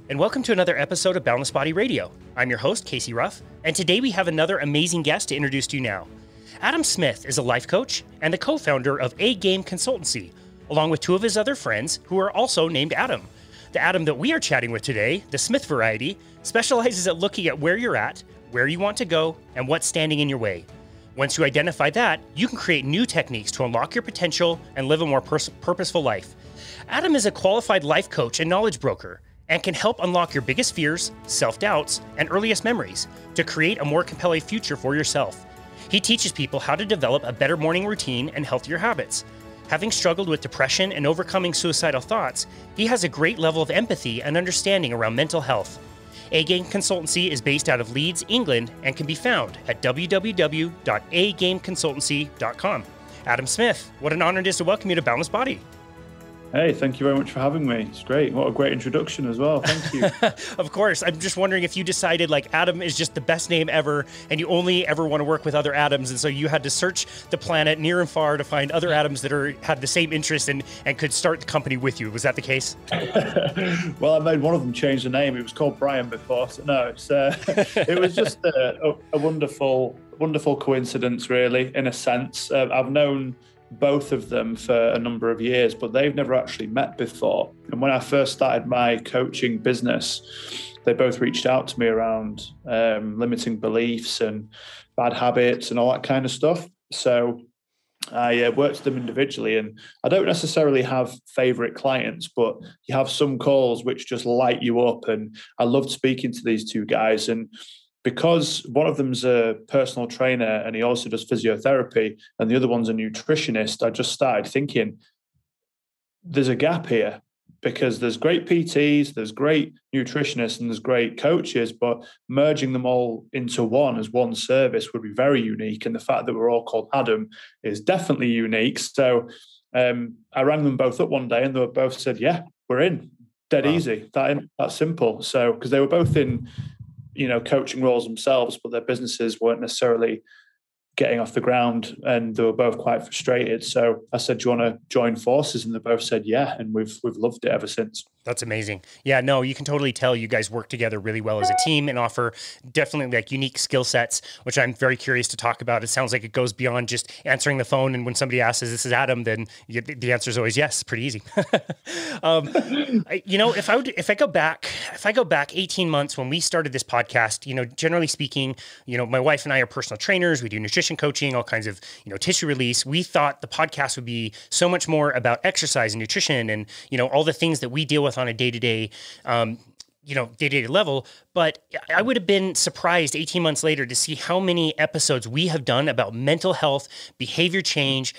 and welcome to another episode of Boundless Body Radio. I'm your host, Casey Ruff, and today we have another amazing guest to introduce to you now. Adam Smith is a life coach and the co-founder of Agameconsultancy, along with two of his other friends who are also named Adam. The Adam that we are chatting with today, the Smith variety, specializes at looking at where you're at, where you want to go, and what's standing in your way. Once you identify that, you can create new techniques to unlock your potential and live a more purposeful life. Adam is a qualified life coach and knowledge broker and can help unlock your biggest fears, self-doubts, and earliest memories to create a more compelling future for yourself. He teaches people how to develop a better morning routine and healthier habits. Having struggled with depression and overcoming suicidal thoughts, he has a great level of empathy and understanding around mental health. Agameconsultancy is based out of Leeds, England, and can be found at www.agameconsultancy.com. Adam Smith, what an honor it is to welcome you to Boundless Body. Hey, thank you very much for having me. It's great. What a great introduction as well. Thank you. Of course. I'm just wondering if you decided like Adam is just the best name ever and you only ever want to work with other Adams. And so you had to search the planet near and far to find other Adams that had the same interest and could start the company with you. Was that the case? Well, I made one of them change the name. It was called Brian before. So no, it was just a wonderful coincidence, really, in a sense. I've known both of them for a number of years, but they've never actually met before. And when I first started my coaching business, they both reached out to me around limiting beliefs and bad habits and all that kind of stuff. So I worked with them individually, and I don't necessarily have favorite clients, but you have some calls which just light you up. And I loved speaking to these two guys. And because one of them's a personal trainer and he also does physiotherapy and the other one's a nutritionist, I just started thinking there's a gap here, because there's great PTs, there's great nutritionists, and there's great coaches, but merging them all into one as one service would be very unique. And the fact that we're all called Adam is definitely unique. So I rang them both up one day and they were both said, yeah, we're in. Dead wow. Easy. That simple. So, because they were both in coaching roles themselves, but their businesses weren't necessarily getting off the ground and they were both quite frustrated. So I said, do you want to join forces? And they both said, yeah. And we've loved it ever since. That's amazing. Yeah, no, you can totally tell you guys work together really well as a team and offer definitely like unique skill sets, which I'm very curious to talk about. It sounds like it goes beyond just answering the phone. And when somebody asks, this is Adam, then the answer is always yes. Pretty easy. If I go back 18 months when we started this podcast, generally speaking, my wife and I are personal trainers. We do nutrition coaching, all kinds of, tissue release. We thought the podcast would be so much more about exercise and nutrition and, all the things that we deal with on a day-to-day, day-to-day level. But I would have been surprised 18 months later to see how many episodes we have done about mental health, behavior change,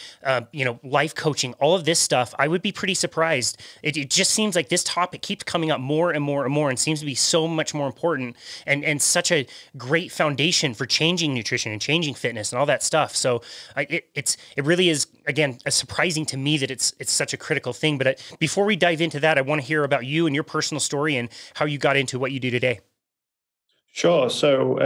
life coaching, all of this stuff. I would be pretty surprised. It just seems like this topic keeps coming up more and more and more and seems to be so much more important and such a great foundation for changing nutrition and changing fitness and all that stuff. So it really is, again, surprising to me that it's such a critical thing. But before we dive into that, I want to hear about you and your personal story and how you got into what you do today. Sure. So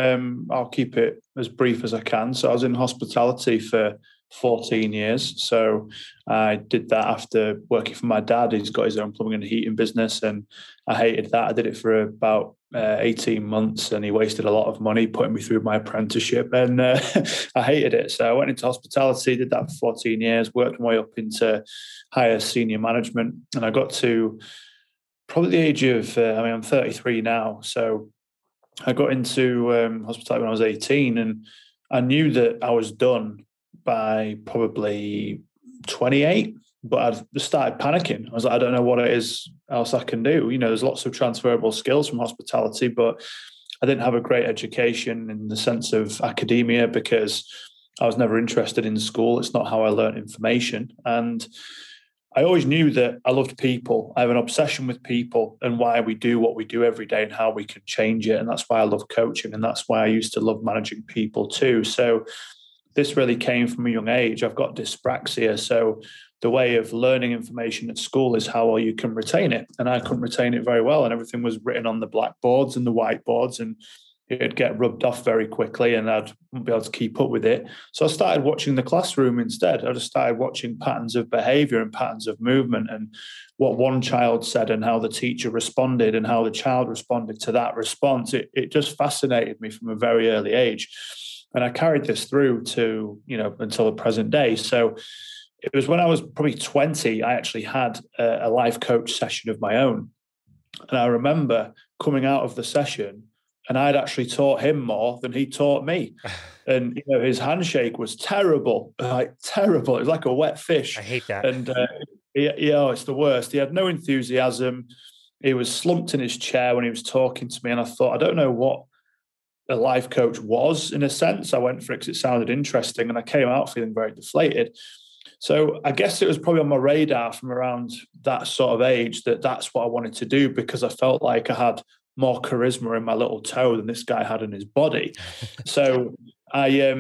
I'll keep it as brief as I can. So I was in hospitality for 14 years. So I did that after working for my dad. He's got his own plumbing and heating business, and I hated that. I did it for about 18 months, and he wasted a lot of money putting me through my apprenticeship, and I hated it. So I went into hospitality, did that for 14 years, worked my way up into higher senior management, and I got to probably the age of, I'm 33 now. So I got into hospitality when I was 18, and I knew that I was done by probably 28, but I started panicking. I was like, I don't know what it is else I can do. There's lots of transferable skills from hospitality, but I didn't have a great education in the sense of academia because I was never interested in school. It's not how I learned information. And I always knew that I loved people. I have an obsession with people and why we do what we do every day and how we can change it. And that's why I love coaching. And that's why I used to love managing people too. So this really came from a young age. I've got dyspraxia. So the way of learning information at school is how well you can retain it. And I couldn't retain it very well. And everything was written on the blackboards and the whiteboards. And it'd get rubbed off very quickly and I wouldn't be able to keep up with it. So I started watching the classroom instead. I just started watching patterns of behavior and patterns of movement and what one child said and how the teacher responded and how the child responded to that response. It just fascinated me from a very early age. And I carried this through to, until the present day. So it was when I was probably 20, I actually had a life coach session of my own. And I remember coming out of the session and I'd actually taught him more than he taught me. And, his handshake was terrible, like terrible. It was like a wet fish. I hate that. And it's the worst. He had no enthusiasm. He was slumped in his chair when he was talking to me. And I thought, I don't know what a life coach was in a sense. I went for it because it sounded interesting and I came out feeling very deflated. So I guess it was probably on my radar from around that sort of age that's what I wanted to do because I felt like I had more charisma in my little toe than this guy had in his body. So I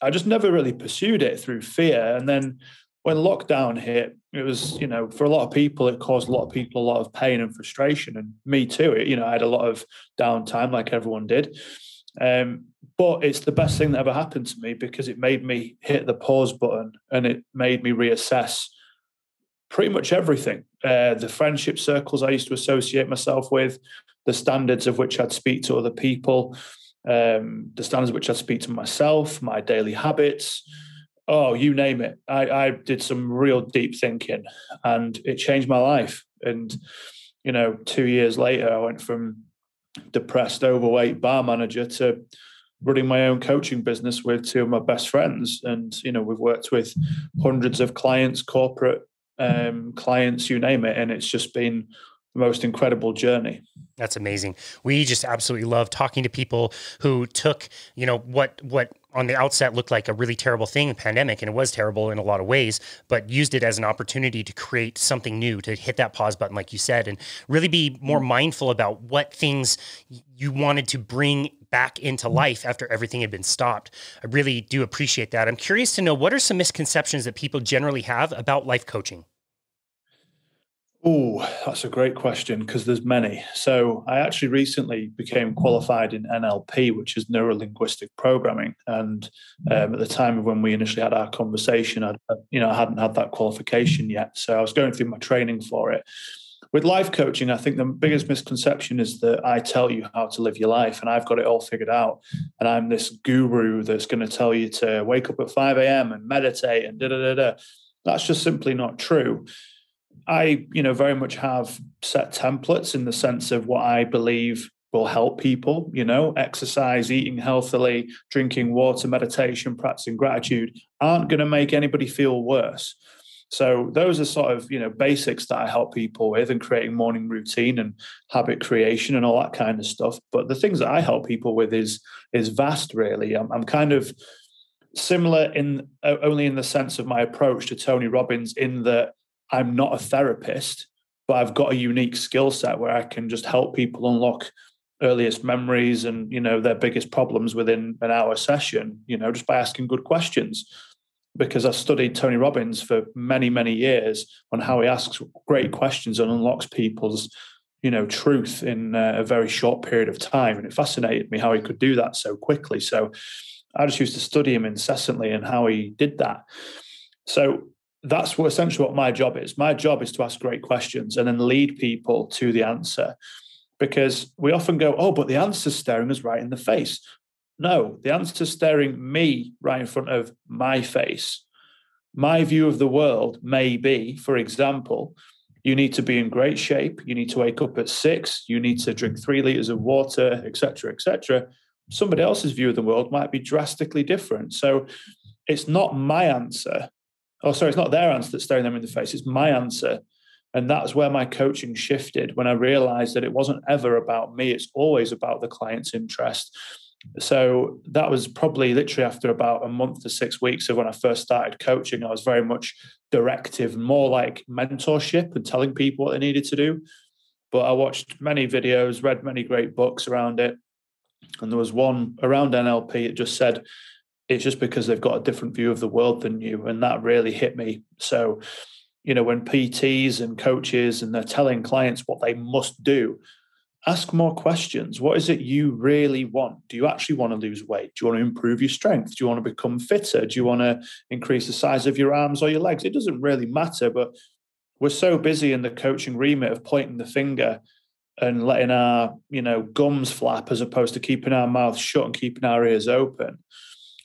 just never really pursued it through fear. And then when lockdown hit, it was, for a lot of people, it caused a lot of people a lot of pain and frustration. And me too. I had a lot of downtime like everyone did. But it's the best thing that ever happened to me because it made me hit the pause button and it made me reassess pretty much everything. The friendship circles I used to associate myself with, the standards of which I'd speak to other people, the standards of which I'd speak to myself, my daily habits. Oh, you name it. I did some real deep thinking and it changed my life. And, 2 years later, I went from depressed, overweight bar manager to running my own coaching business with two of my best friends. And, we've worked with hundreds of clients, corporate clients, you name it. And it's just been the most incredible journey. That's amazing. We just absolutely love talking to people who took, what on the outset looked like a really terrible thing, a pandemic, and it was terrible in a lot of ways, but used it as an opportunity to create something new, to hit that pause button, like you said, and really be more mindful about what things you wanted to bring back into life after everything had been stopped. I really do appreciate that. I'm curious to know, what are some misconceptions that people generally have about life coaching? Oh, that's a great question because there's many. So I actually recently became qualified in NLP, which is neuro-linguistic programming. And at the time of when we initially had our conversation, I hadn't had that qualification yet. So I was going through my training for it. With life coaching, I think the biggest misconception is that I tell you how to live your life and I've got it all figured out. And I'm this guru that's going to tell you to wake up at 5 a.m. and meditate and da-da-da-da. That's just simply not true. I, very much have set templates in the sense of what I believe will help people, exercise, eating healthily, drinking water, meditation, practicing gratitude aren't going to make anybody feel worse. So those are sort of, basics that I help people with, and creating morning routine and habit creation and all that kind of stuff. But the things that I help people with is vast, really. I'm kind of similar in only in the sense of my approach to Tony Robbins, in that I'm not a therapist, but I've got a unique skill set where I can just help people unlock earliest memories and, their biggest problems within an hour session, just by asking good questions. Because I studied Tony Robbins for many, many years on how he asks great questions and unlocks people's, truth in a very short period of time. And it fascinated me how he could do that so quickly. So I just used to study him incessantly and how he did that. So that's essentially what my job is. My job is to ask great questions and then lead people to the answer. Because we often go, oh, but the answer's staring us right in the face. No, the answer's staring me right in front of my face. My view of the world may be, for example, you need to be in great shape. You need to wake up at 6. You need to drink 3 liters of water, et cetera, et cetera. Somebody else's view of the world might be drastically different. So it's not my answer. Oh, sorry, it's not their answer that's staring them in the face. It's my answer. And that's where my coaching shifted, when I realized that it wasn't ever about me. It's always about the client's interest. So that was probably literally after about a month to 6 weeks of when I first started coaching. I was very much directive, more like mentorship and telling people what they needed to do. But I watched many videos, read many great books around it. And there was one around NLP. It just said, it's just because they've got a different view of the world than you. And that really hit me. So, when PTs and coaches and they're telling clients what they must do, ask more questions. What is it you really want? Do you actually want to lose weight? Do you want to improve your strength? Do you want to become fitter? Do you want to increase the size of your arms or your legs? It doesn't really matter, but we're so busy in the coaching remit of pointing the finger and letting our, gums flap as opposed to keeping our mouths shut and keeping our ears open.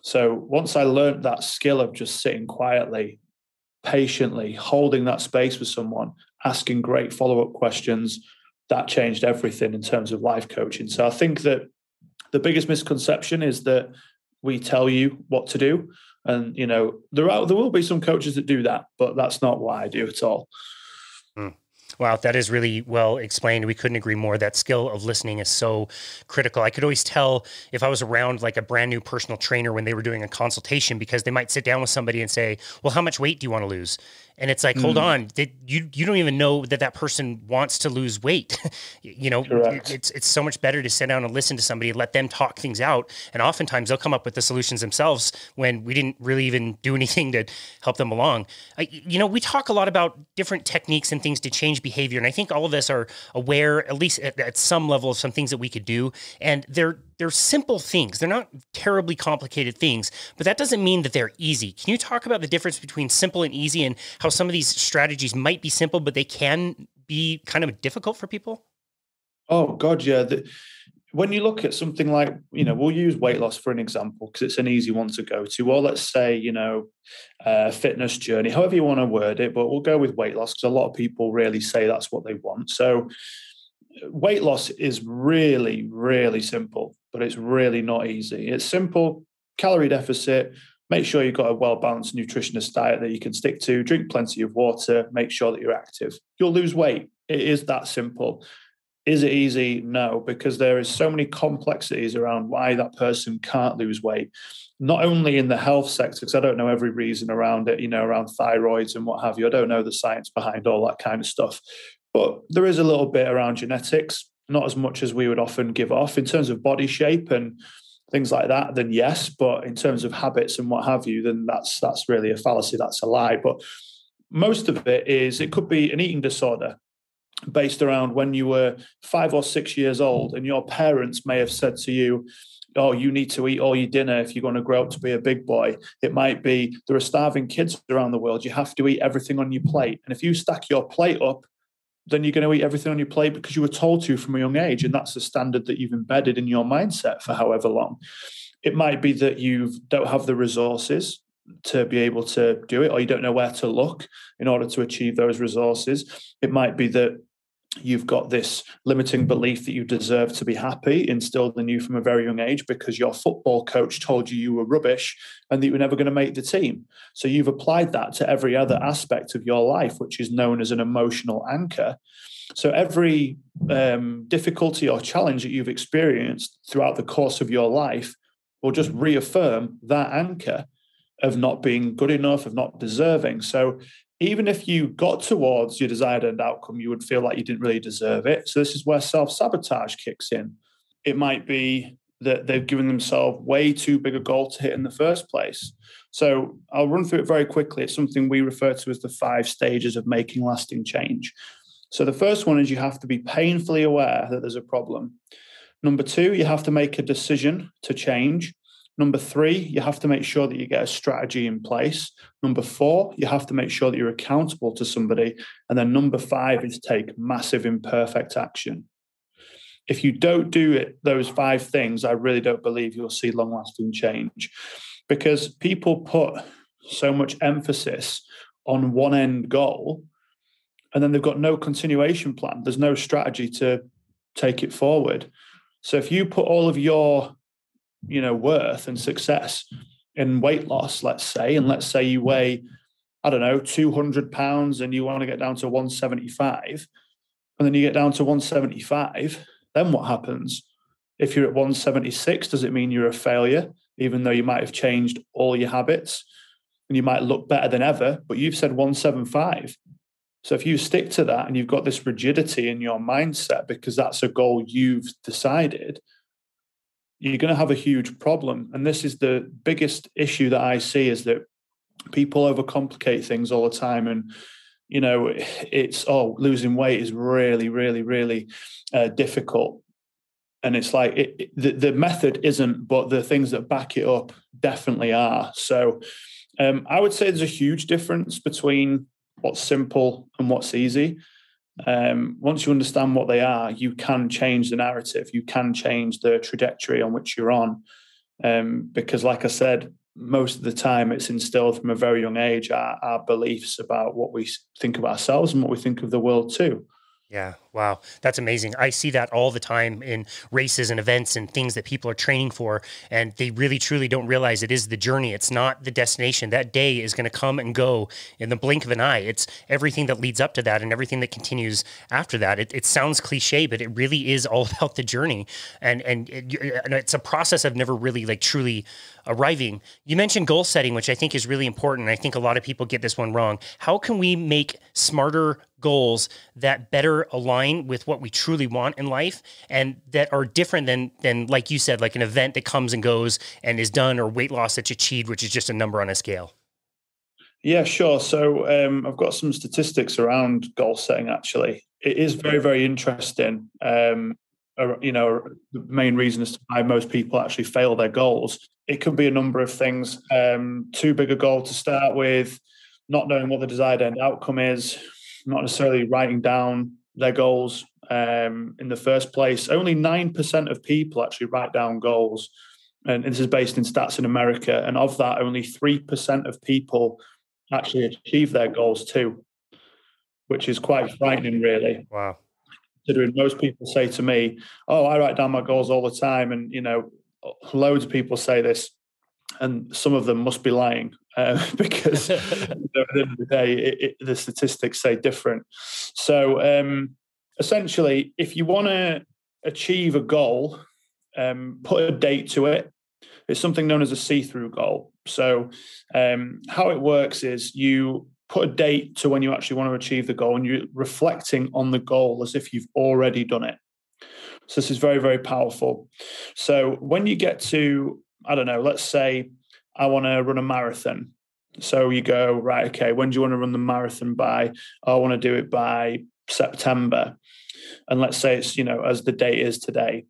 So once I learned that skill of just sitting quietly, patiently, holding that space with someone, asking great follow-up questions, that changed everything in terms of life coaching. So I think that the biggest misconception is that we tell you what to do. And, there will be some coaches that do that, but that's not what I do at all. Wow, that is really well explained. We couldn't agree more. That skill of listening is so critical. I could always tell if I was around like a brand new personal trainer when they were doing a consultation, because they might sit down with somebody and say, well, how much weight do you want to lose? And it's like, hold on, you don't even know that person wants to lose weight. It's so much better to sit down and listen to somebody, let them talk things out. And oftentimes they'll come up with the solutions themselves when we didn't really even do anything to help them along. We talk a lot about different techniques and things to change behavior. And I think all of us are aware, at least at some level, of some things that we could do. And they're simple things. They're not terribly complicated things, but that doesn't mean that they're easy. Can you talk about the difference between simple and easy, and how some of these strategies might be simple, but they can be kind of difficult for people? Oh, God, yeah. When you look at something like, we'll use weight loss for an example because it's an easy one to go to. Or let's say, fitness journey, however you want to word it, but we'll go with weight loss because a lot of people really say that's what they want. So weight loss is really, really simple, but it's really not easy. It's simple, calorie deficit, make sure you've got a well-balanced nutritionist diet that you can stick to, drink plenty of water, make sure that you're active. You'll lose weight. It is that simple. Is it easy? No, because there is so many complexities around why that person can't lose weight. Not only in the health sector, because I don't know every reason around it, around thyroids and what have you. I don't know the science behind all that kind of stuff. But there is a little bit around genetics, not as much as we would often give off in terms of body shape and things like that, then yes. But in terms of habits and what have you, then that's really a fallacy. That's a lie. But most of it could be an eating disorder based around when you were 5 or 6 years old and your parents may have said to you, oh, you need to eat all your dinner if you're going to grow up to be a big boy. It might be there are starving kids around the world. You have to eat everything on your plate. And if you stack your plate up, then you're going to eat everything on your plate because you were told to from a young age. And that's the standard that you've embedded in your mindset for however long. It might be that you don't have the resources to be able to do it, or you don't know where to look in order to achieve those resources. It might be that you've got this limiting belief that you deserve to be happy instilled in you from a very young age because your football coach told you were rubbish and that you were never going to make the team. So you've applied that to every other aspect of your life, which is known as an emotional anchor. So every difficulty or challenge that you've experienced throughout the course of your life will just reaffirm that anchor of not being good enough, of not deserving. So even if you got towards your desired end outcome, you would feel like you didn't really deserve it. So this is where self-sabotage kicks in. It might be that they've given themselves way too big a goal to hit in the first place. So I'll run through it very quickly. It's something we refer to as the 5 stages of making lasting change. So the first one is you have to be painfully aware that there's a problem. Number 2, you have to make a decision to change. Number 3, you have to make sure that you get a strategy in place. Number 4, you have to make sure that you're accountable to somebody. And then number 5 is take massive imperfect action. If you don't do it, those 5 things, I really don't believe you'll see long-lasting change, because people put so much emphasis on one end goal and then they've got no continuation plan. There's no strategy to take it forward. So if you put all of your worth and success in weight loss, let's say, and let's say you weigh, 200 pounds and you want to get down to 175, and then you get down to 175, then what happens? If you're at 176, does it mean you're a failure, even though you might have changed all your habits and you might look better than ever, but you've said 175. So if you stick to that and you've got this rigidity in your mindset because that's a goal you've decided, you're going to have a huge problem. And this is the biggest issue that I see, is that people overcomplicate things all the time. And it's, losing weight is really, really, really difficult. And it's like the method isn't, but the things that back it up definitely are. So I would say there's a huge difference between what's simple and what's easy. Once you understand what they are, you can change the narrative. You can change the trajectory on which you're on. Because like I said, most of the time it's instilled from a very young age, our beliefs about what we think of ourselves and what we think of the world too. Yeah. Wow. That's amazing. I see that all the time in races and events and things that people are training for. And they really, truly don't realize it is the journey. It's not the destination. That day is going to come and go in the blink of an eye. It's everything that leads up to that and everything that continues after that. It sounds cliche, but it really is all about the journey. And it's a process of never really like truly arriving. You mentioned goal setting, which I think is really important. I think a lot of people get this one wrong. How can we make smarter goals that better align with what we truly want in life and that are different than like you said, like an event that comes and goes and is done, or weight loss that's achieved, which is just a number on a scale? Yeah, sure. So I've got some statistics around goal setting, actually. It is very, very interesting. The main reason as to why most people actually fail their goals. It could be a number of things. Too big a goal to start with, not knowing what the desired end outcome is, not necessarily writing down their goals in the first place. Only 9% of people actually write down goals. And this is based in stats in America. And of that, only 3% of people actually achieve their goals too, which is quite frightening, really. Wow. Considering most people say to me, I write down my goals all the time. And, loads of people say this, and some of them must be lying because at the end of the day, the statistics say different. So essentially, if you want to achieve a goal, put a date to it. It's something known as a see-through goal. So how it works is you put a date to when you actually want to achieve the goal, and you're reflecting on the goal as if you've already done it. So this is very, very powerful. So when you get to, I don't know, let's say I want to run a marathon. So you go, right, okay, when do you want to run the marathon by? I want to do it by September. And let's say it's, as the date is today.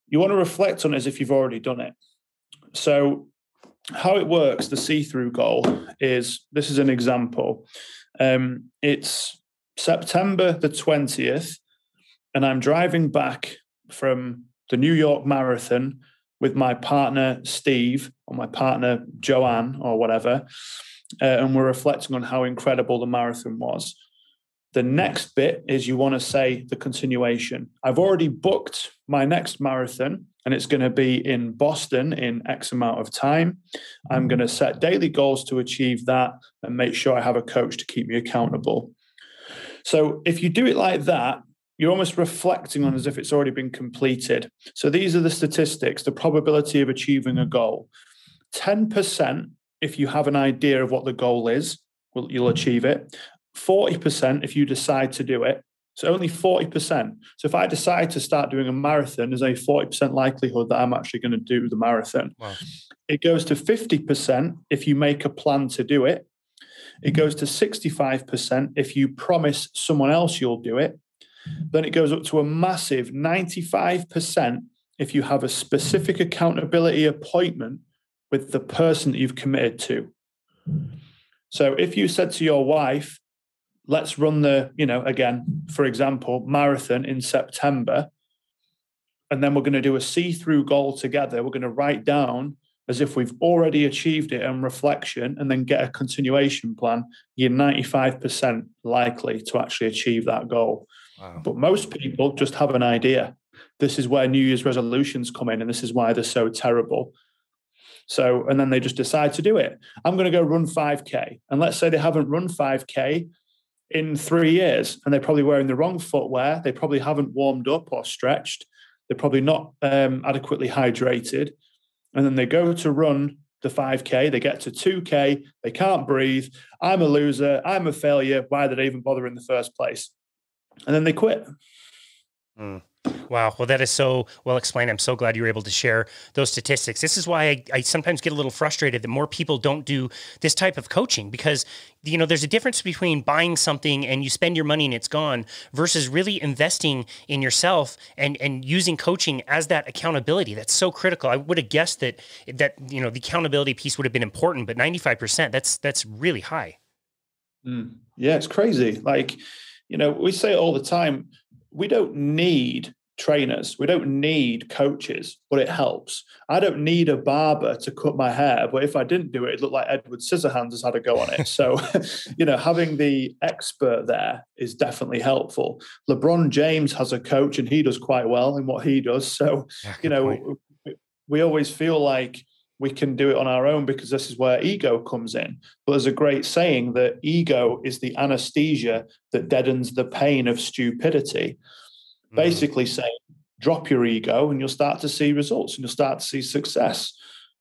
You want to reflect on it as if you've already done it. So how it works, the see-through goal is, this is an example. It's September the 20th, and I'm driving back from the New York Marathon with my partner, Steve, or my partner, Joanne, or whatever. And we're reflecting on how incredible the marathon was. The next bit is you want to say the continuation. I've already booked my next marathon, and it's going to be in Boston in X amount of time. I'm going to set daily goals to achieve that and make sure I have a coach to keep me accountable. So if you do it like that, you're almost reflecting on as if it's already been completed. So these are the statistics, the probability of achieving a goal. 10% if you have an idea of what the goal is, you'll achieve it. 40% if you decide to do it. So only 40%. So if I decide to start doing a marathon, there's a 40% likelihood that I'm actually going to do the marathon. Wow. It goes to 50% if you make a plan to do it. It goes to 65% if you promise someone else you'll do it. Then it goes up to a massive 95% if you have a specific accountability appointment with the person that you've committed to. So if you said to your wife, let's run the, again, for example, marathon in September, and then we're going to do a see-through goal together. We're going to write down as if we've already achieved it on reflection, and then get a continuation plan. You're 95% likely to actually achieve that goal. Wow. But most people just have an idea. This is where New Year's resolutions come in, and this is why they're so terrible. So, and then they just decide to do it. I'm going to go run 5K. And let's say they haven't run 5K in 3 years, and they're probably wearing the wrong footwear. They probably haven't warmed up or stretched. They're probably not adequately hydrated. And then they go to run the 5K. They get to 2K. They can't breathe. I'm a loser. I'm a failure. Why did I even bother in the first place? And then they quit. Wow. Well, that is so well explained. I'm so glad you were able to share those statistics. This is why I sometimes get a little frustrated that more people don't do this type of coaching because, there's a difference between buying something and you spend your money and it's gone versus really investing in yourself and using coaching as that accountability. That's so critical. I would have guessed that, the accountability piece would have been important, but 95%, that's really high. Yeah, it's crazy. Like, we say it all the time. We don't need trainers. We don't need coaches, but it helps. I don't need a barber to cut my hair, but if I didn't do it, it'd look like Edward Scissorhands has had a go on it. So, having the expert there is definitely helpful. LeBron James has a coach and he does quite well in what he does. So, we always feel like we can do it on our own because this is where ego comes in. But there's a great saying that ego is the anesthesia that deadens the pain of stupidity. Basically saying, drop your ego and you'll start to see results and you'll start to see success.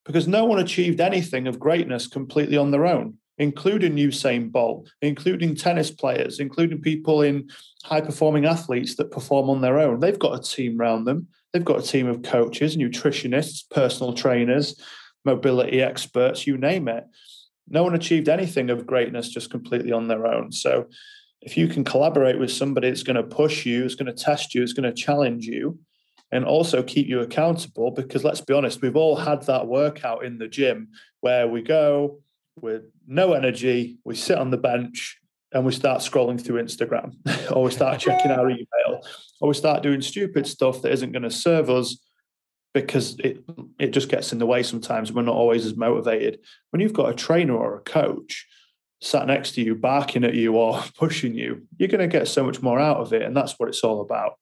Because no one achieved anything of greatness completely on their own, including Usain Bolt, including tennis players, including people in high-performing athletes that perform on their own. They've got a team around them. They've got a team of coaches, nutritionists, personal trainers, mobility experts, you name it. No one achieved anything of greatness just completely on their own. So if you can collaborate with somebody that's going to push you, it's going to test you, it's going to challenge you, and also keep you accountable, because let's be honest, we've all had that workout in the gym where we go with no energy, we sit on the bench and we start scrolling through Instagram or we start checking our email or we start doing stupid stuff that isn't going to serve us, because it just gets in the way sometimes. We're not always as motivated. When you've got a trainer or a coach sat next to you, barking at you or pushing you, you're going to get so much more out of it. And that's what it's all about.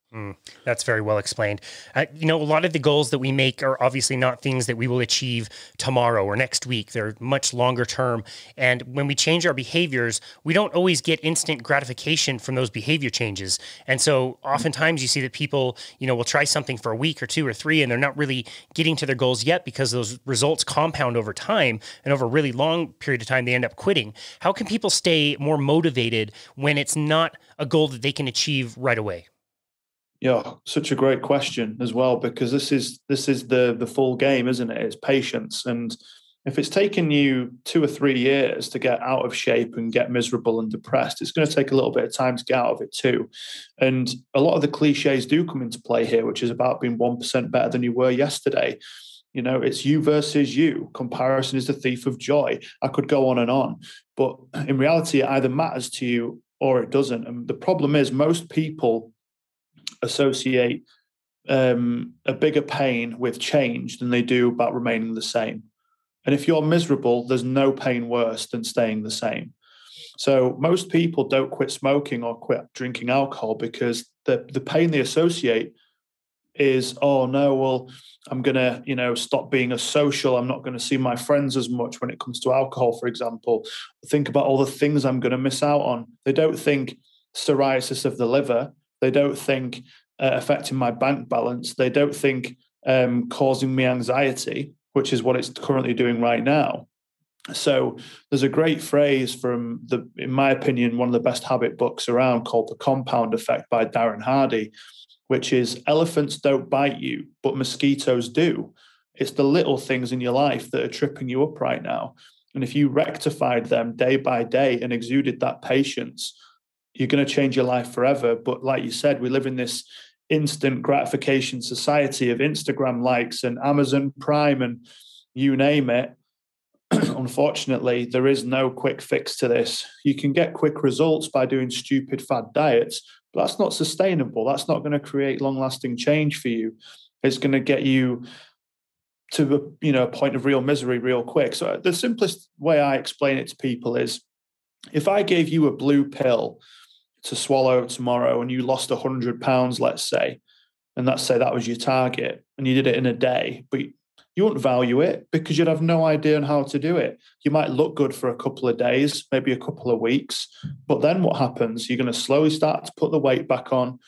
That's very well explained. A lot of the goals that we make are obviously not things that we will achieve tomorrow or next week. They're much longer term. And when we change our behaviors, we don't always get instant gratification from those behavior changes. And so oftentimes you see that people, will try something for a week or two or three, and they're not really getting to their goals yet because those results compound over time. And over a really long period of time, they end up quitting. How can people stay more motivated when it's not a goal that they can achieve right away? Yeah, such a great question as well, because this is the full game, isn't it? It's patience. And if it's taken you 2 or 3 years to get out of shape and get miserable and depressed, it's going to take a little bit of time to get out of it too. And a lot of the cliches do come into play here, which is about being 1% better than you were yesterday. It's you versus you. Comparison is the thief of joy. I could go on and on. But in reality, it either matters to you or it doesn't. And the problem is most people associate a bigger pain with change than they do about remaining the same. And if you're miserable, there's no pain worse than staying the same. So most people don't quit smoking or quit drinking alcohol because the pain they associate is, oh no, well, I'm going to, stop being a social. I'm not going to see my friends as much when it comes to alcohol, for example. Think about all the things I'm going to miss out on. They don't think cirrhosis of the liver. They don't think affecting my bank balance. They don't think causing me anxiety, which is what it's currently doing right now. So there's a great phrase from in my opinion, one of the best habit books around called The Compound Effect by Darren Hardy, which is elephants don't bite you, but mosquitoes do. It's the little things in your life that are tripping you up right now. And if you rectified them day by day and exuded that patience, you're going to change your life forever. But like you said, we live in this instant gratification society of Instagram likes and Amazon Prime and you name it. Unfortunately, there is no quick fix to this. You can get quick results by doing stupid fad diets, but that's not sustainable. That's not going to create long-lasting change for you. It's going to get you to a point of real misery real quick. So the simplest way I explain it to people is, if I gave you a blue pill to swallow tomorrow and you lost 100 pounds, let's say, and let's say that was your target and you did it in a day, but you wouldn't value it because you'd have no idea on how to do it. You might look good for a couple of days, maybe a couple of weeks, but then what happens? You're going to slowly start to put the weight back on.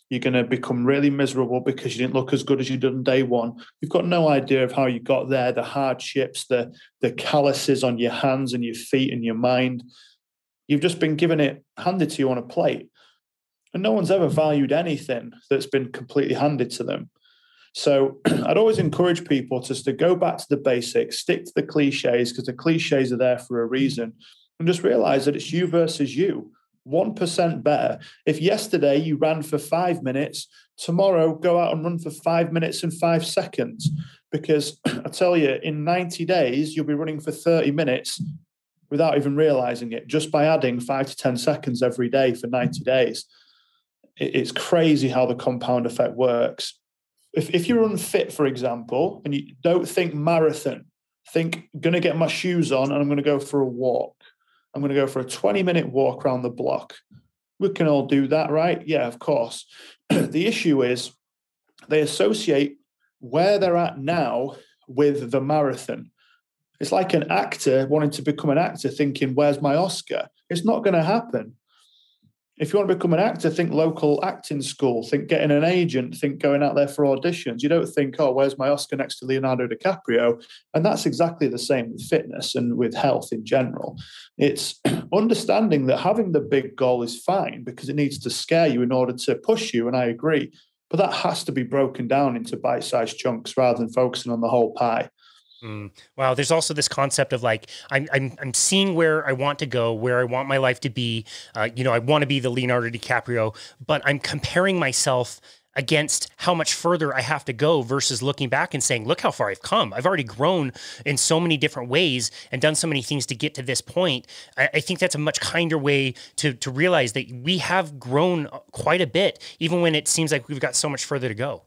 You're going to become really miserable because you didn't look as good as you did on day one. You've got no idea of how you got there, the hardships, the calluses on your hands and your feet and your mind. You've just been given it handed to you on a plate. And no one's ever valued anything that's been completely handed to them. So I'd always encourage people just to go back to the basics, stick to the cliches, because the cliches are there for a reason, and just realize that it's you versus you. 1% better. If yesterday you ran for 5 minutes, tomorrow go out and run for 5 minutes and 5 seconds. Because I tell you, in 90 days, you'll be running for 30 minutes without even realizing it, just by adding 5 to 10 seconds every day for 90 days. It's crazy how the compound effect works. If you're unfit, for example, and you don't think marathon, think going to get my shoes on and I'm going to go for a walk. I'm going to go for a 20-minute walk around the block. We can all do that, right? Yeah, of course. The issue is they associate where they're at now with the marathon. It's like an actor wanting to become an actor thinking, where's my Oscar? It's not going to happen. If you want to become an actor, think local acting school, think getting an agent, think going out there for auditions. You don't think, oh, where's my Oscar next to Leonardo DiCaprio? And that's exactly the same with fitness and with health in general. It's understanding that having the big goal is fine because it needs to scare you in order to push you. And I agree. But that has to be broken down into bite-sized chunks rather than focusing on the whole pie. Wow. There's also this concept of like, I'm seeing where I want to go, where I want my life to be. I want to be the Leonardo DiCaprio, but I'm comparing myself against how much further I have to go versus looking back and saying, look how far I've come. I've already grown in so many different ways and done so many things to get to this point. I think that's a much kinder way to realize that we have grown quite a bit, even when it seems like we've got so much further to go.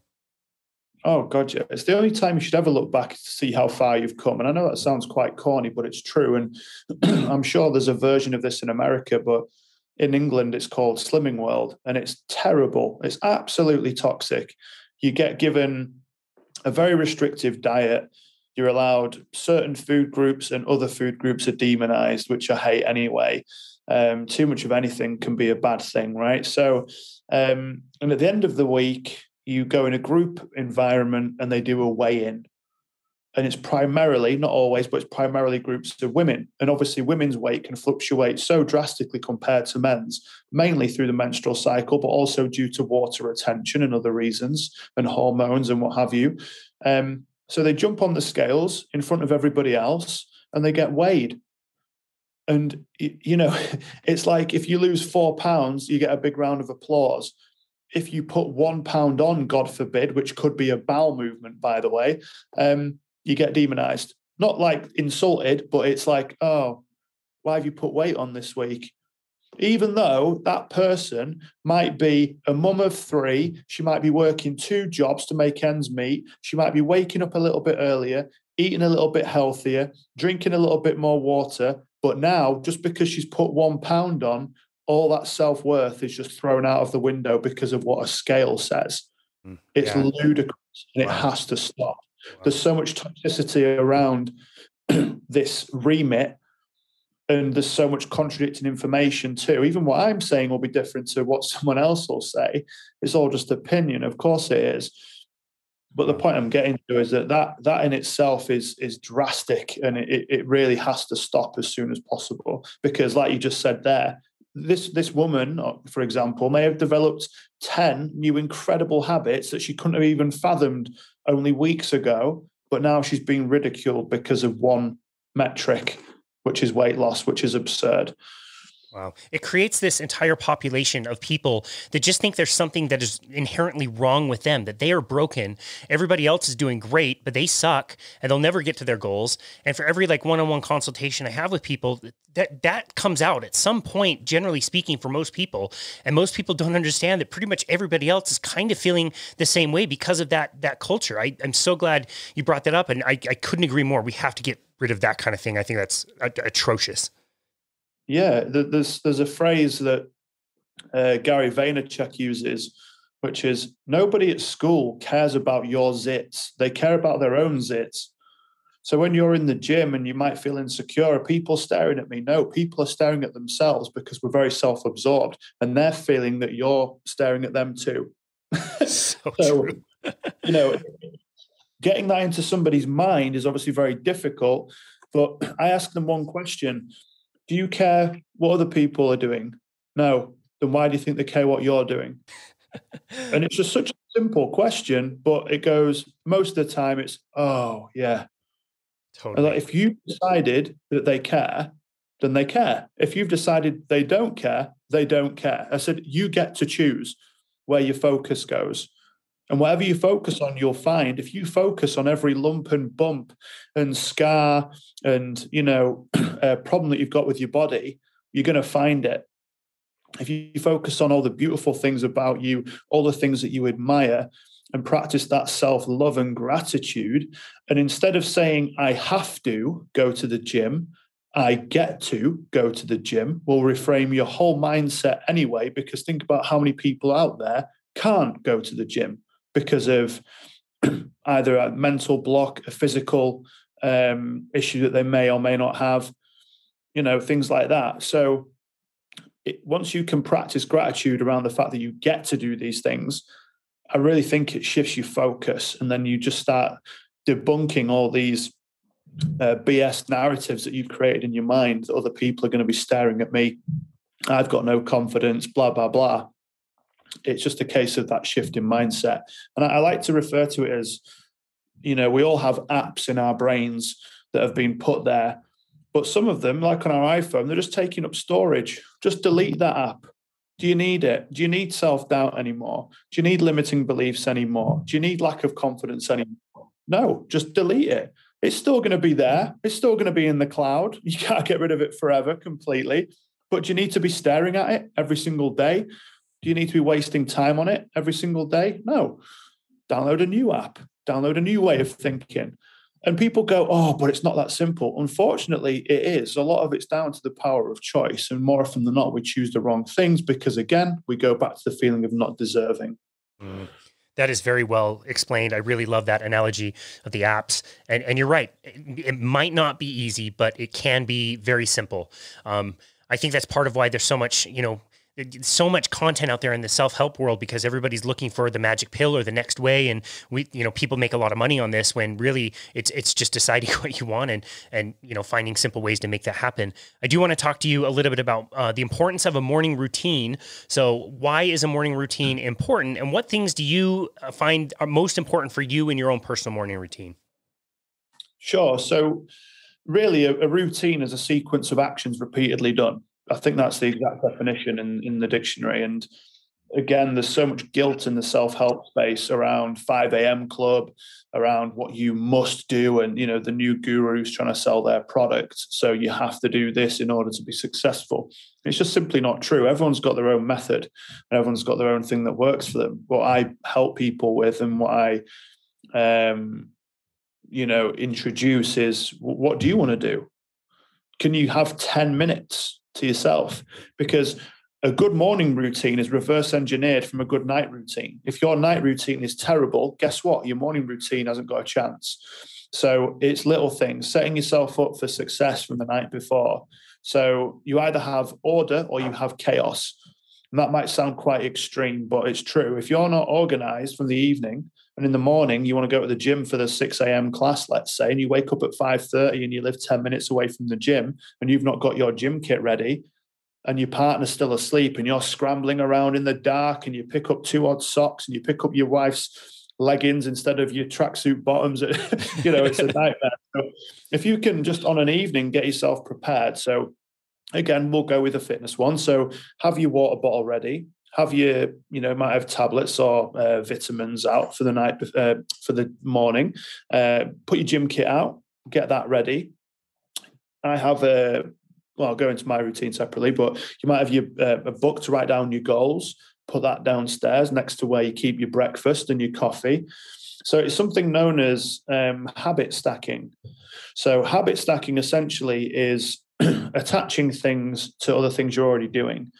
Oh, God, yeah. It's the only time you should ever look back to see how far you've come. And I know that sounds quite corny, but it's true. And I'm sure there's a version of this in America, but in England, it's called Slimming World. And it's terrible. It's absolutely toxic. You get given a very restrictive diet. You're allowed certain food groups and other food groups are demonized, which I hate anyway. Too much of anything can be a bad thing, right? So, and at the end of the week, you go in a group environment and they do a weigh-in. And it's primarily, not always, but it's primarily groups of women. And obviously women's weight can fluctuate so drastically compared to men's, mainly through the menstrual cycle, but also due to water retention and other reasons and hormones and what have you. So they jump on the scales in front of everybody else and they get weighed. And, it's like if you lose 4 pounds, you get a big round of applause. If you put 1 pound on, God forbid, which could be a bowel movement, by the way, you get demonized. Not like insulted, but it's like, oh, why have you put weight on this week? Even though that person might be a mum of 3, she might be working 2 jobs to make ends meet. She might be waking up a little bit earlier, eating a little bit healthier, drinking a little bit more water. But now, just because she's put 1 pound on, all that self-worth is just thrown out of the window because of what a scale says. It's ludicrous and it has to stop. There's so much toxicity around this remit and there's so much contradicting information too. Even what I'm saying will be different to what someone else will say. It's all just opinion. Of course it is. But the point I'm getting to is that in itself is drastic and it really has to stop as soon as possible. Because like you just said there, this woman, for example, may have developed 10 new incredible habits that she couldn't have even fathomed only weeks ago, but now she's being ridiculed because of one metric, which is weight loss, which is absurd. Wow. It creates this entire population of people that just think there's something that is inherently wrong with them, that they are broken. Everybody else is doing great, but they suck and they'll never get to their goals. And for every like one-on-one consultation I have with people, that comes out at some point, generally speaking, for most people. And most people don't understand that pretty much everybody else is kind of feeling the same way because of that culture. I'm so glad you brought that up, and I couldn't agree more. We have to get rid of that kind of thing. I think that's atrocious. Yeah, there's a phrase that Gary Vaynerchuk uses, which is nobody at school cares about your zits. They care about their own zits. So when you're in the gym and you might feel insecure, are people staring at me? No, people are staring at themselves because we're very self-absorbed and they're feeling that you're staring at them too. So true. True. Getting that into somebody's mind is obviously very difficult, but I ask them one question. Do you care what other people are doing? No. then why do you think they care what you're doing? And it's just such a simple question, but it goes, most of the time it's, oh, yeah. Totally. And like, if you've decided that they care, then they care. If you've decided they don't care, they don't care. I said, you get to choose where your focus goes. And whatever you focus on, you'll find. If you focus on every lump and bump and scar and, problem that you've got with your body, you're going to find it. If you focus on all the beautiful things about you, all the things that you admire, and practice that self-love and gratitude, and instead of saying, I have to go to the gym, I get to go to the gym, will reframe your whole mindset anyway, because think about how many people out there can't go to the gym because of either a mental block, a physical issue that they may or may not have, things like that. So once you can practice gratitude around the fact that you get to do these things, I really think it shifts your focus, and then you just start debunking all these BS narratives that you've created in your mind that other people are going to be staring at me. I've got no confidence, blah, blah, blah. It's just a case of that shift in mindset. And I like to refer to it as, we all have apps in our brains that have been put there. But some of them, like on our iPhone, they're just taking up storage. Just delete that app. Do you need it? Do you need self-doubt anymore? Do you need limiting beliefs anymore? Do you need lack of confidence anymore? No, just delete it. It's still going to be there. It's still going to be in the cloud. You can't get rid of it forever completely. But do you need to be staring at it every single day? Do you need to be wasting time on it every single day? No. Download a new app. Download a new way of thinking. And people go, oh, but it's not that simple. Unfortunately, it is. A lot of it's down to the power of choice. And more often than not, we choose the wrong things because, again, we go back to the feeling of not deserving. That is very well explained. I really love that analogy of the apps. And you're right. It might not be easy, but it can be very simple. I think that's part of why there's so much, so much content out there in the self-help world, because everybody's looking for the magic pill or the next way. And people make a lot of money on this when really it's just deciding what you want and finding simple ways to make that happen. I do want to talk to you a little bit about the importance of a morning routine. So why is a morning routine important, and what things do you find are most important for you in your own personal morning routine? Sure. So really a routine is a sequence of actions repeatedly done. I think that's the exact definition in the dictionary. And again, there's so much guilt in the self-help space around 5 a.m. club, around what you must do. And, the new gurus trying to sell their products. So you have to do this in order to be successful. It's just simply not true. Everyone's got their own method and everyone's got their own thing that works for them. What I help people with and what I, introduce is, what do you want to do? Can you have 10 minutes to yourself? Because a good morning routine is reverse engineered from a good night routine. If your night routine is terrible, guess what? Your morning routine hasn't got a chance. So it's little things, setting yourself up for success from the night before. So you either have order or you have chaos. And that might sound quite extreme, but it's true. If you're not organized from the evening, and in the morning you want to go to the gym for the 6 a.m. class, let's say, and you wake up at 5:30 and you live 10 minutes away from the gym and you've not got your gym kit ready and your partner's still asleep and you're scrambling around in the dark and you pick up 2 odd socks and you pick up your wife's leggings instead of your tracksuit bottoms, it's a nightmare. So if you can just on an evening get yourself prepared. So again, we'll go with the fitness one. So have your water bottle ready. Have your, might have tablets or vitamins out for the night, for the morning. Put your gym kit out, get that ready. I have I'll go into my routine separately, but you might have a book to write down your goals. Put that downstairs next to where you keep your breakfast and your coffee. So it's something known as habit stacking. So habit stacking essentially is attaching things to other things you're already doing.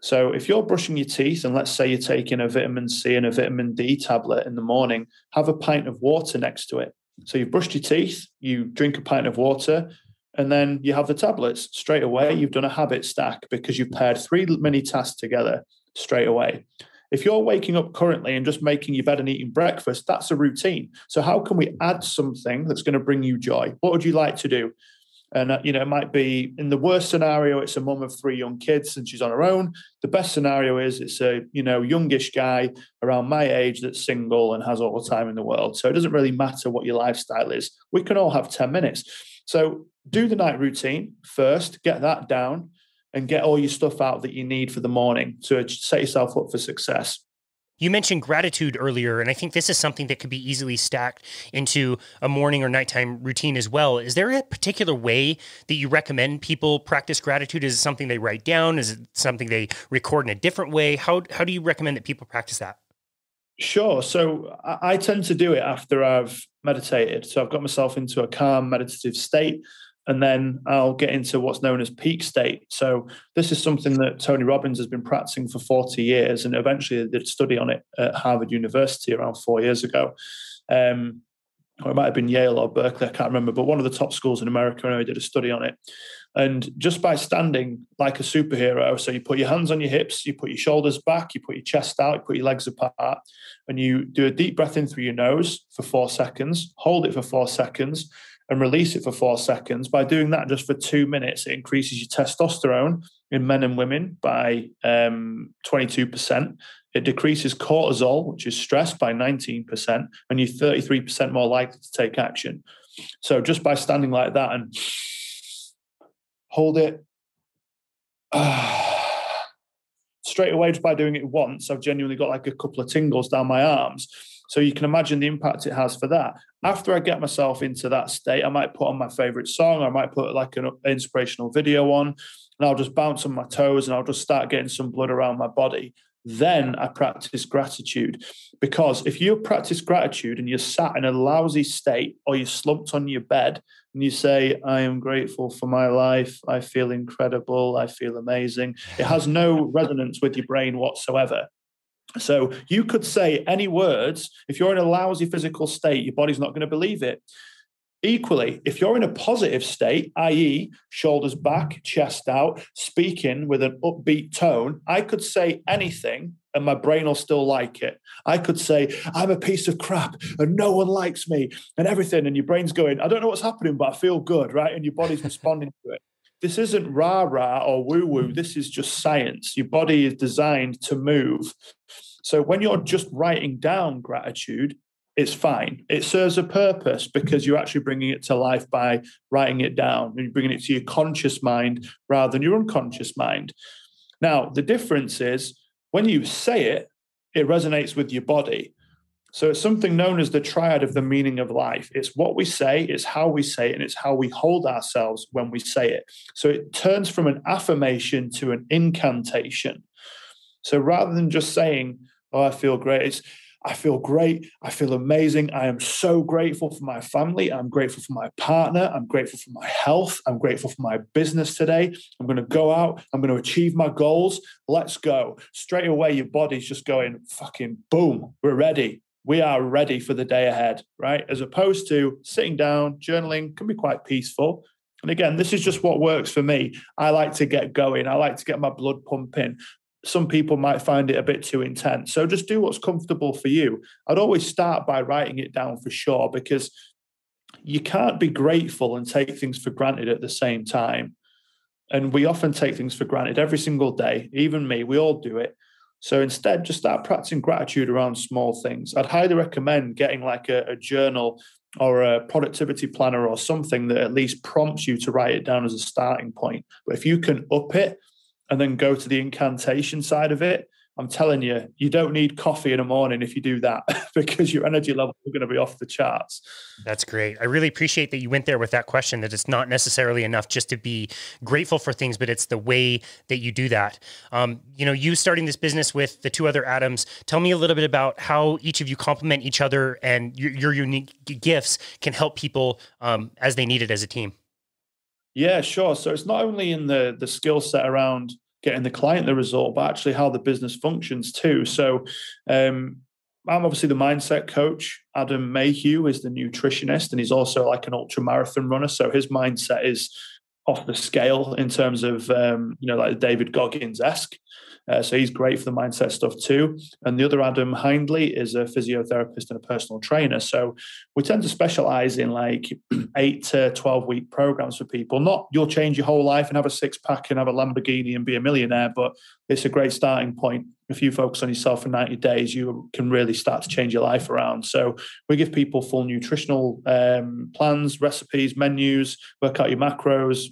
So if you're brushing your teeth and let's say you're taking a vitamin C and a vitamin D tablet in the morning, have a pint of water next to it. So you've brushed your teeth, you drink a pint of water, and then you have the tablets. Straight away, you've done a habit stack because you've paired 3 mini tasks together straight away. If you're waking up currently and just making your bed and eating breakfast, that's a routine. So how can we add something that's going to bring you joy? What would you like to do? And, it might be, in the worst scenario, it's a mum of 3 young kids and she's on her own. The best scenario is it's a, youngish guy around my age that's single and has all the time in the world. So it doesn't really matter what your lifestyle is. We can all have 10 minutes. So do the night routine first, get that down, and get all your stuff out that you need for the morning to set yourself up for success. You mentioned gratitude earlier, and I think this is something that could be easily stacked into a morning or nighttime routine as well. Is there a particular way that you recommend people practice gratitude? Is it something they write down? Is it something they record in a different way? How do you recommend that people practice that? Sure. So I tend to do it after I've meditated. So I've got myself into a calm meditative state, and then I'll get into what's known as peak state. So this is something that Tony Robbins has been practicing for 40 years, and eventually did a study on it at Harvard University around 4 years ago. Or it might have been Yale or Berkeley, I can't remember, but one of the top schools in America, I know, did a study on it. And just by standing like a superhero, so you put your hands on your hips, you put your shoulders back, you put your chest out, you put your legs apart, and you do a deep breath in through your nose for 4 seconds, hold it for 4 seconds, and release it for 4 seconds. By doing that just for 2 minutes, it increases your testosterone in men and women by 22%. It decreases cortisol, which is stress, by 19%, and you're 33% more likely to take action. So just by standing like that and hold it, straight away, just by doing it once, I've genuinely got like a couple of tingles down my arms. So you can imagine the impact it has for that. After I get myself into that state, I might put on my favorite song, or I might put like an inspirational video on, and I'll just bounce on my toes and I'll just start getting some blood around my body. Then I practice gratitude. Because if you practice gratitude and you're sat in a lousy state, or you're slumped on your bed and you say, I am grateful for my life, I feel incredible, I feel amazing, it has no resonance with your brain whatsoever. So you could say any words. If you're in a lousy physical state, your body's not going to believe it. Equally, if you're in a positive state, i.e. shoulders back, chest out, speaking with an upbeat tone, I could say anything and my brain will still like it. I could say, I'm a piece of crap and no one likes me and everything. And your brain's going, I don't know what's happening, but I feel good, right? And your body's responding to it. This isn't rah-rah or woo-woo. This is just science. Your body is designed to move. So when you're just writing down gratitude, it's fine. It serves a purpose because you're actually bringing it to life by writing it down, and you're bringing it to your conscious mind rather than your unconscious mind. Now, the difference is when you say it, it resonates with your body. So it's something known as the triad of the meaning of life. It's what we say, it's how we say it, and it's how we hold ourselves when we say it. So it turns from an affirmation to an incantation. So rather than just saying, oh, I feel great, it's I feel great, I feel amazing, I am so grateful for my family, I'm grateful for my partner, I'm grateful for my health, I'm grateful for my business today, I'm going to go out, I'm going to achieve my goals, let's go. Straight away, your body's just going, fucking boom, we're ready. We are ready for the day ahead, right? As opposed to sitting down, journaling can be quite peaceful. And again, this is just what works for me. I like to get going. I like to get my blood pumping. Some people might find it a bit too intense. So just do what's comfortable for you. I'd always start by writing it down for sure, because you can't be grateful and take things for granted at the same time. And we often take things for granted every single day. Even me, we all do it. So instead, just start practicing gratitude around small things. I'd highly recommend getting like a journal or a productivity planner or something that at least prompts you to write it down as a starting point. But if you can up it and then go to the incantation side of it, I'm telling you, you don't need coffee in the morning if you do that, because your energy levels are going to be off the charts. That's great. I really appreciate that you went there with that question, that it's not necessarily enough just to be grateful for things, but it's the way that you do that. You starting this business with the 2 other Adams, tell me a little bit about how each of you complement each other and your unique gifts can help people as they need it as a team. Yeah, sure. So it's not only in the skill set around getting the client the result, but actually how the business functions too. So I'm obviously the mindset coach. Adam Mayhew is the nutritionist, and he's also like an ultra marathon runner. So his mindset is off the scale in terms of, like David Goggins-esque. So he's great for the mindset stuff too. And the other Adam Hindley is a physiotherapist and a personal trainer. So we tend to specialize in like 8 to 12 week programs for people. Not you'll change your whole life and have a 6-pack and have a Lamborghini and be a millionaire, but it's a great starting point. If you focus on yourself for 90 days, you can really start to change your life around. So we give people full nutritional plans, recipes, menus, work out your macros,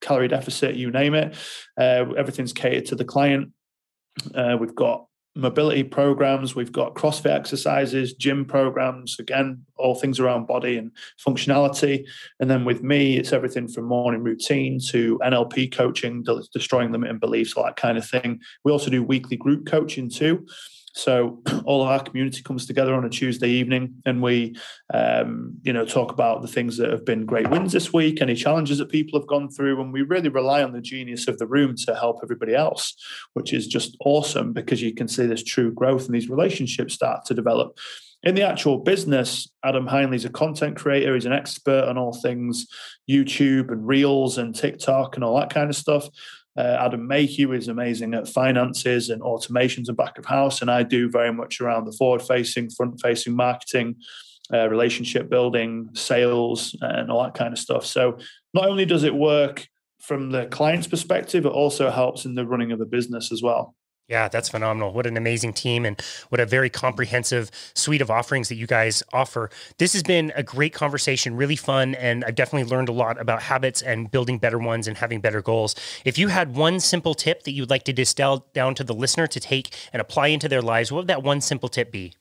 calorie deficit, you name it. Everything's catered to the client. We've got mobility programs, we've got CrossFit exercises, gym programs, again, all things around body and functionality. And then with me, it's everything from morning routine to NLP coaching, destroying limiting beliefs, all that kind of thing. We also do weekly group coaching too. So all of our community comes together on a Tuesday evening, and we, talk about the things that have been great wins this week, any challenges that people have gone through, and we really rely on the genius of the room to help everybody else, which is just awesome because you can see this true growth and these relationships start to develop. In the actual business, Adam Hindley's a content creator. He's an expert on all things YouTube and Reels and TikTok and all that kind of stuff. Adam Mayhew is amazing at finances and automations and back of house. And I do very much around the forward-facing, front-facing marketing, relationship building, sales, and all that kind of stuff. So not only does it work from the client's perspective, it also helps in the running of the business as well. Yeah, that's phenomenal. What an amazing team and what a very comprehensive suite of offerings that you guys offer. This has been a great conversation, really fun, and I've definitely learned a lot about habits and building better ones and having better goals. If you had one simple tip that you'd like to distill down to the listener to take and apply into their lives, what would that one simple tip be?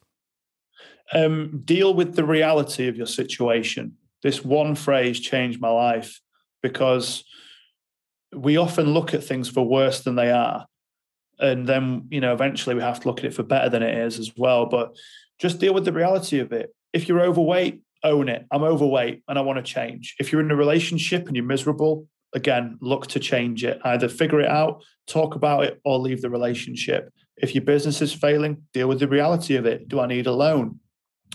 Deal with the reality of your situation. This one phrase changed my life because we often look at things for worse than they are. And then, eventually we have to look at it for better than it is as well. But just deal with the reality of it. If you're overweight, own it. I'm overweight and I want to change. If you're in a relationship and you're miserable, again, look to change it. Either figure it out, talk about it, or leave the relationship. If your business is failing, deal with the reality of it. Do I need a loan?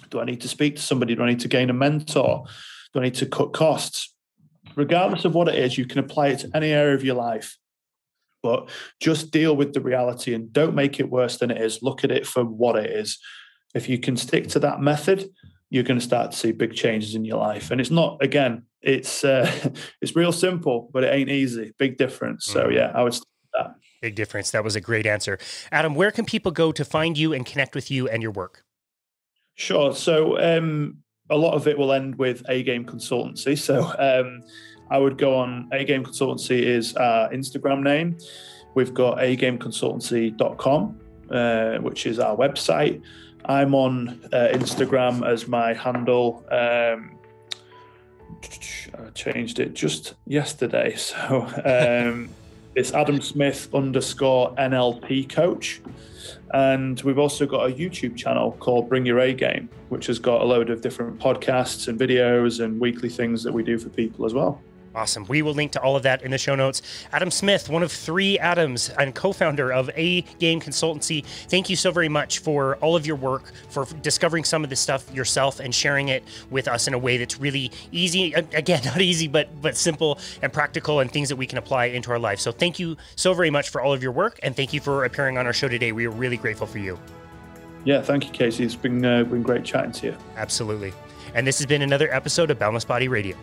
Do I need to speak to somebody? Do I need to gain a mentor? Do I need to cut costs? Regardless of what it is, you can apply it to any area of your life. But just deal with the reality and don't make it worse than it is. Look at it for what it is. If you can stick to that method, you're going to start to see big changes in your life. And it's not, again, it's real simple, but it ain't easy. Big difference. So yeah, I would stick with that. Big difference. That was a great answer. Adam, where can people go to find you and connect with you and your work? Sure. So a lot of it will end with A-Game Consultancy. So I would go on A-Game Consultancy is our Instagram name. We've got agameconsultancy.com, which is our website. I'm on Instagram as my handle. I changed it just yesterday. So it's Adam Smith _NLP coach. And we've also got a YouTube channel called Bring Your A Game, which has got a load of different podcasts and videos and weekly things that we do for people as well. Awesome. We will link to all of that in the show notes. Adam Smith, one of 3 Adams and co-founder of A-Game Consultancy. Thank you so very much for all of your work, for discovering some of this stuff yourself and sharing it with us in a way that's really easy. Again, not easy, but simple and practical and things that we can apply into our life. So thank you so very much for all of your work. And thank you for appearing on our show today. We are really grateful for you. Yeah, thank you, Casey. It's been great chatting to you. Absolutely. And this has been another episode of Boundless Body Radio.